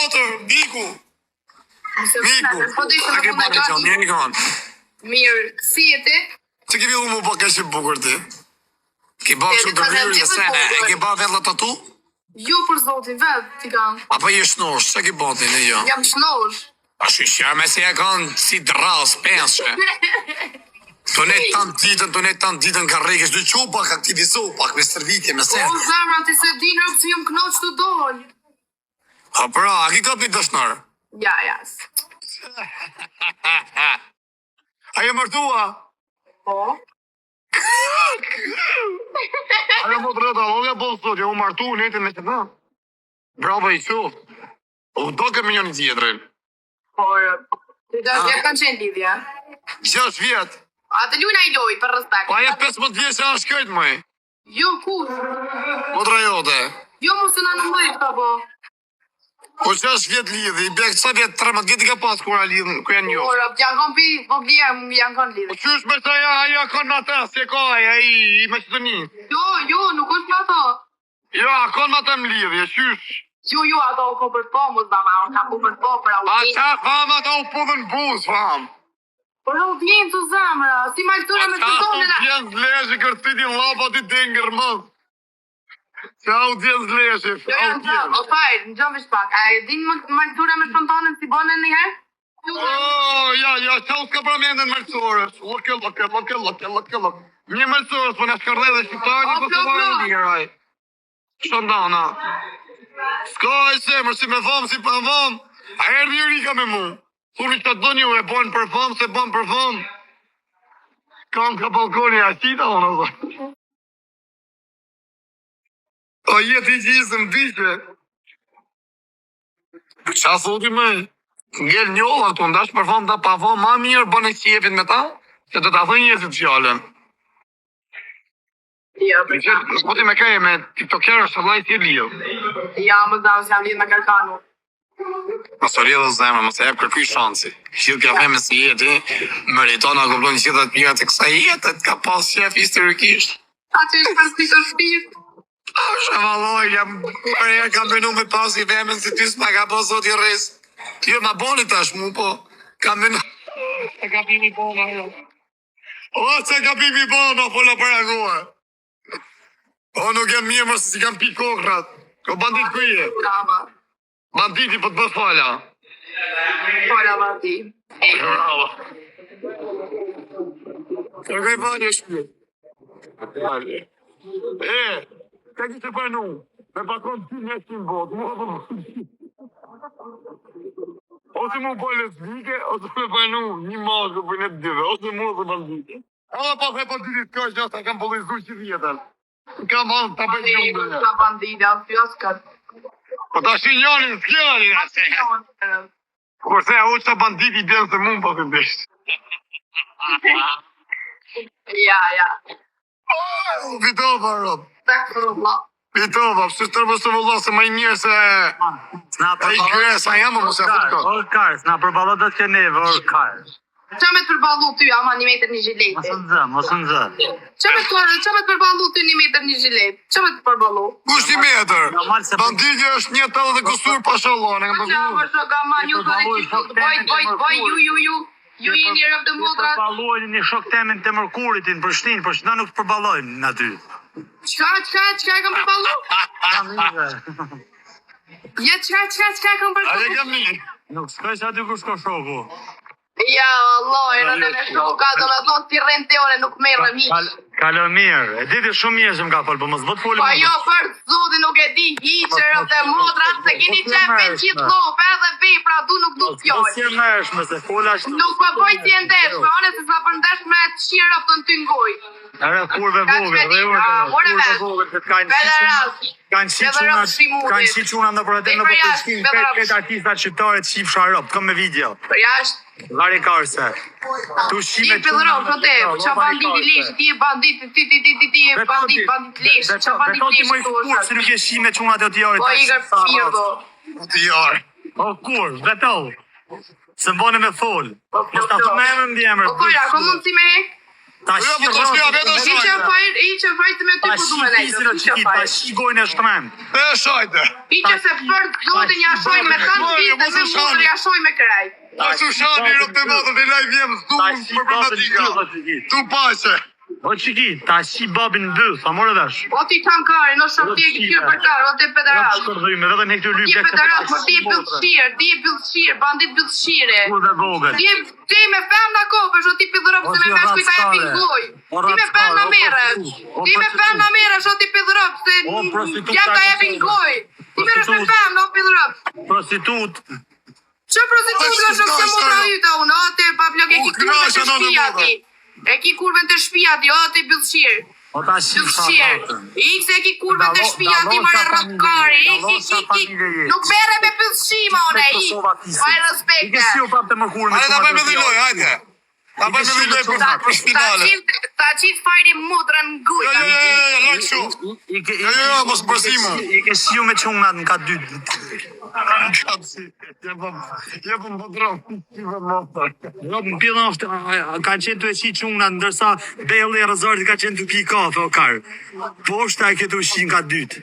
motër, Miku. Po do ishte ke bërë që mirë kanë. Mirë, si e ti? Që ke fillu më po kështë bukur ti? Ke bërë që të rryrë e sene, e ke bërë vetë tatu? Jo, për zotin, vetë ti kanë. Apo je shnosh, që ke bërë ti në jo? Jam shnosh. A shqyshja me se e kanë si dras, penshe. Të ne tanë ditën ka rejkesh, dy qopak aktivizo, pak me servitje, me sen. O, zemra, ti se dinë rëpë që jam knoq të dollë. A pra, a ki kap një dëshnar? Ja, jas. A je mërtua? Po? A je më të rëta, loja po sot, jo më martu, nete me që ta. Bravo i qoftë. U do kemi një një tjetërin. Po, ti do të kanë qenë lidhja. 6 vjetë. A të lujna i loj, për respekt. Pa je 15 vjetë që a shkajt, mëj. Jo, kush? Më të rajote. Jo, mu së në mëjt, ka po. Po 6 vjetë lidhë, i bjek, sa vjetë 13 vjetë i ka pas kura lidhë, ku janë njo. Ora, janë kanë pi, po bjerë, janë kanë lidhë. Po qysh me sa aja kanë në ta, si e ka aja i Maqedoni. Jo, nuk është me ato. Ja, kanë në ta më lidhë, qysh. Jo, ato u ko për po, mos dama, ka po për po, për A audiencë. qa fam ato u podhën buz, fam. Për audiencë, zemra, si malëtura me A qa shpëtone la... audiencë leshë kërtiti lapa ti dengër mëz. Qa audiencë leshë, Jo, janë o fajrë, në gjëmë pak. A e din malëtura me shpëtonën si bone një herë? Ja, qa u s'ka pramendën mërësorës. Lëke. Një mërësorës, po në shkërde dhe shqiptari, po të varë një heraj. Shëndana. Ska e semër, si me famë, si pa famë. A erdi i rika me mu. Kuni që të do një e bojnë për famë, se bojnë për famë. Kam ka balkoni a qita, unë dhe. O jetë i gjisë më dishe. Qa thoti me? Ngell njolla të ndash për famë, da pa famë, ma mirë bënë e qjepit me ta, se të ta thënë jesit fjallën. Ja, për Po ti me kaje me tiktokerë është të lajt i lijo. ja, më zavë që jam lidhë me kërkanu. Më së rrjedhë zemra, më se jep kërkuj shansi. Gjithë ka me si jeti, meritona këmblojnë gjithë atë pjat e kësa jetët, ka pas qef historikisht. A që është për si të shpirt? A shëvaloj, kam benu me pas i vemen si ty s'ma ka pas zot i rris. Jo, ma boni tash mu, po, kam benu... Se ka pimi bona, jo. O, se ka pimi bona, po në paragoa. O, nuk jam mirë, mështë si kam pi kokrat. Ko bandit kuje. Brava. Banditi po të bë fala. Fala, Mati. Bravo. Kërkoj falje shpje. Falje. Ka kështë e përnu. Me pakon 100 botë. Ose mu po lesbike, ose me përnu një mashë për në të dyve. Ose mu ose banditi. Alla pas e banditit ka që asa kam polizu që vjetën. Kam anë të përgjumë dhe. Ka bandit, a fjoskët. Po ta shi njonin s'kjonin ase. Kurse a uqë të bandit i bjenë se mund po të ndeshtë. Ja. Vitova, Rob. Astaghfirullah. Vitova, pësë të tërbës të vëllohë se ma i mirë se... E i kërë, sa jamë më se fëtë këtë. Orë karës, na përbalo të të neve, orë karës. Qa me të përbalu ty, ama 1 metër 1 gjileti? Mosë në zë. Qa me të përbalu ty 1 metër 1 gjilet? Qa me të përbalu? Kush 1 metër? Banditja është 1,80 dhe kusur pa shalone. Qa më shoka ma, ju të dhe qikut, boj, ju i një rëpë të modrat. Përbalojnë një shok temin të mërkurit në Prishtinë, për që na nuk përbalojnë në aty. Qka e kam përbalu? Ja, qka e kam përbalu? Ale kam një. Nuk s'kaj që aty kur shko shoku. Ja, Allah, e në në shoka, do me thonë ti rente ore nuk merë miq. Kalo mirë, e diti shumë mirë që më ka folë, po mos bët folë Pa jo, për zotin nuk e di hiqërë të modra, se keni qepe qitë lopë, edhe vepra, du nuk du t'joj. Si e mërshme, se fola ashtu. Nuk për boj si e ndeshme, one se sa për ndeshme të shira për në tyngoj. Ere kurve vogë, dhe kurve vogë, të kanë qi quna në përëtet në Prishtinë, këtë artistat shqiptare të qifë sharop, këm me video. Për jashtë. Lari karse. Tu shime quna. Ti pëllëro, këtë, qa bandit i lishë, ti e bandit, ti e bandit lishë, qa bandit Beton ti lishë. më i shkurë, që nuk je shime quna të t'jari. Po i gërë firdo. T'jari. O kur, beton. Se mbone me fol. Mos ta thme me ndjemër. O kojra, ko mund si me hek? Tash po të shpia vetë Iqe fajtë me ty po du me nejtë. Tash gojnë e shtrem. E shajte. Iqe se për të zotin jashoj me kanë ditë dhe me mundër jashoj me kraj. Ta su shani rëp të matën e lajv jem zduhën për problematika. Tu pache. O qiki, ta shi babin në bëth, a more vesh. O ti tankari, në shumë ti e këtë për tarë, o ti federal. Me vedhe me këtë Ti federal, po ti e bëllëshirë, bandit bëllëshire. Kur dhe vogël. Ti me fem në kopësh, o ti pëdhërëp se me vesh kujta e pingoj. Ti me fem në meresh, o ti pëdhërëp se jam ka e pingoj. Ti meresh me fem në pëdhërëp. Prostitut. Që prostitut në shumë se mundra jyta unë, o ti pablok e ki kurve të shpia ti. E ki kurve të shpia ti, o ti bëllëshirë. O ta shi Bëllëshirë. Ikse e ki kurve të shpia ti mërë rëpkari. Nuk bere me bëllëshima une, Vaj respekte. Ike si o prap të më kurë me Hajde ta bëjmë dhe loj, hajde. Ta bëjmë dhe loj për finale. Ta qitë fajri mudrën gujta. Lojnë shu. Mos përsima. Ike si o me qunat në ka dytë. Jepëm pëtrom. Në pjellën ofte, ka qenë të e si qunat, ndërsa Belli e Rëzarti ka qenë të pi kafe, o karë. Po është ta e këtë ushin ka dytë.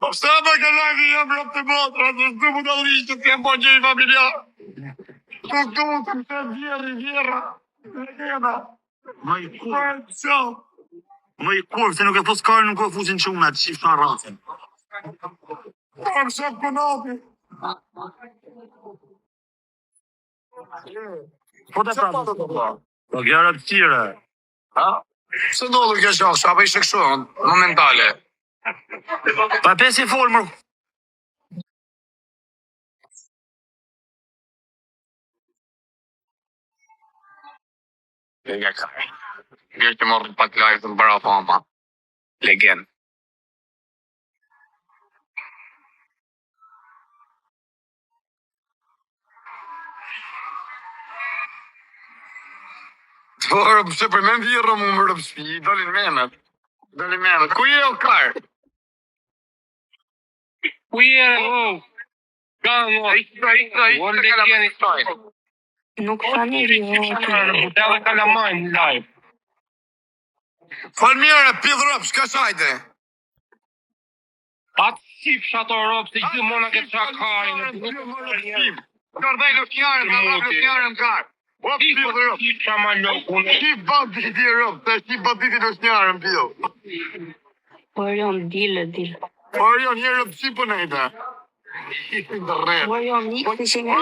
Po pse më ka lajvi jem rëp të botra, të shdu mu të liqë që t'jem po gjej familjar. Tu të të vjera. Më i kur. Më i kur, se nuk e fos karë nuk e fusin qunat, që shifë në rrasën. Po më shëp kënati. Po të prapë. Po gjera të tjere. Se ndodhur kjo qafë, shapa ishte kështu, momentale. Pa pesi folmër. Gjë që morë pak live të më bëra fama. Legend. Po rëpë për me vjerë mu më rëpë shpi, dalin memet. Ku je o karë? Ku je o? Nuk tani Deve kalamajnë live. Fal mire, pidh rëpë, shka shajte? Atë sip shato ropë, se gjithë mona këtë shakajnë. Kardaj lufjarën, karë. O pidh rëpë. Sip shama lokune. Shqip banditi rëpë, se shqip banditi lufjarën pidh. Orion, dile. Orion, një rëpë shqipën e ta. Shqipin të rrët. Orion, ikë që nga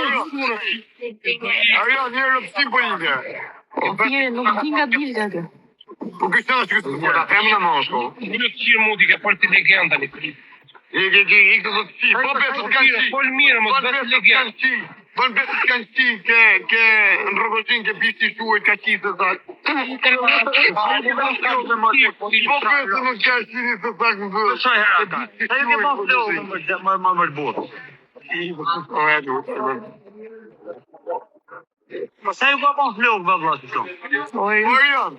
Orion, një rëpë shqipën e ta. o pire, nuk di nga dile atë. Po kështë në shkështë të ta temë në moshko. Një të qirë mudi ke për të legenda një kri. Ik të të qi, po besë të kanë qi. Pol mirë, më të vetë legenda. Bën besë të kanë qi, ke në rogozhin ke bishti shuajt ka qi të tak. Po besë nuk ka qi një të tak në vërë. Sa herë ata? Sa ju ke pa flokë më mërbot? Sa ju ka pa flokë vëlla të shumë? Orion,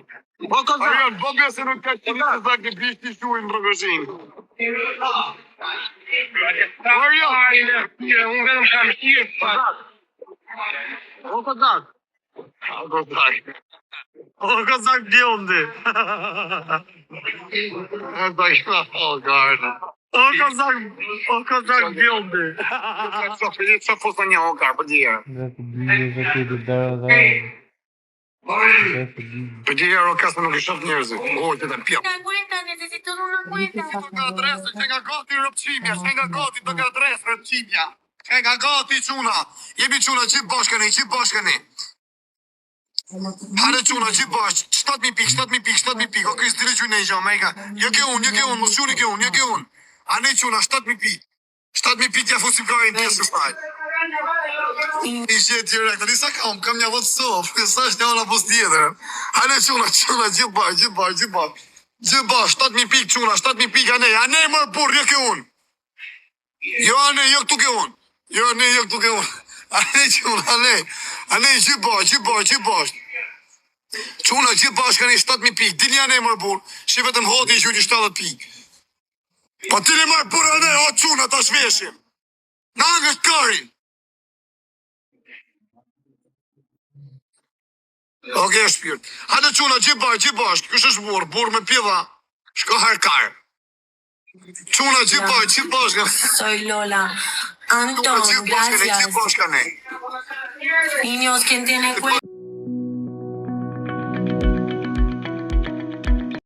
Po këza? Orion, po besë nuk ka qi një të tak ke bishti shuajt në rogozhin. Unë vetëm kam qirë, O këzak? O këzak bjondi. O këzak bjondi. Sa fosa një okar, për djerë. Për djerë o kasë nuk i shëtë njerëzit. O, të të pjam. Të adresë, që nga gati rëpqimja, që nga gati të nga adresë rëpqimja. Që nga gati quna. Jemi quna gjithë bashkëni. Hare quna gjithë bashkë. 7.000 pik. O Kristi në qune i gjo, mejka. Jo ke unë, mos quni ke unë. A ne quna, 7.000 pik. 7.000 pik ja fusim ka e në pjesë së I shetë direkt, disa kam një WhatsApp, sa është një ona pos tjetër. Hane quna, gjithë bashkë. 7.000 pik quna, 7.000 pik ane mërë burë, jo ke unë. Jo ane, jo këtu ke unë. Ane quna, ane gjithë bashkë. Quna, gjithë bashkë ane 7.000 pik, dini ane mërë burë, që vetëm hoti i qyti 70 pik. Po tini mërë burë ane, o quna, ta shveshim. Në angështë karin. Okej, shpirt. Hajde çuna, gjip bashk. Kush është burr me pjeva. Shko harkar. Çuna, gjip bashk. Soy Lola. Çuna, Anton, gjip bashk, gracias. ne. Niños, ¿quién tiene cuenta?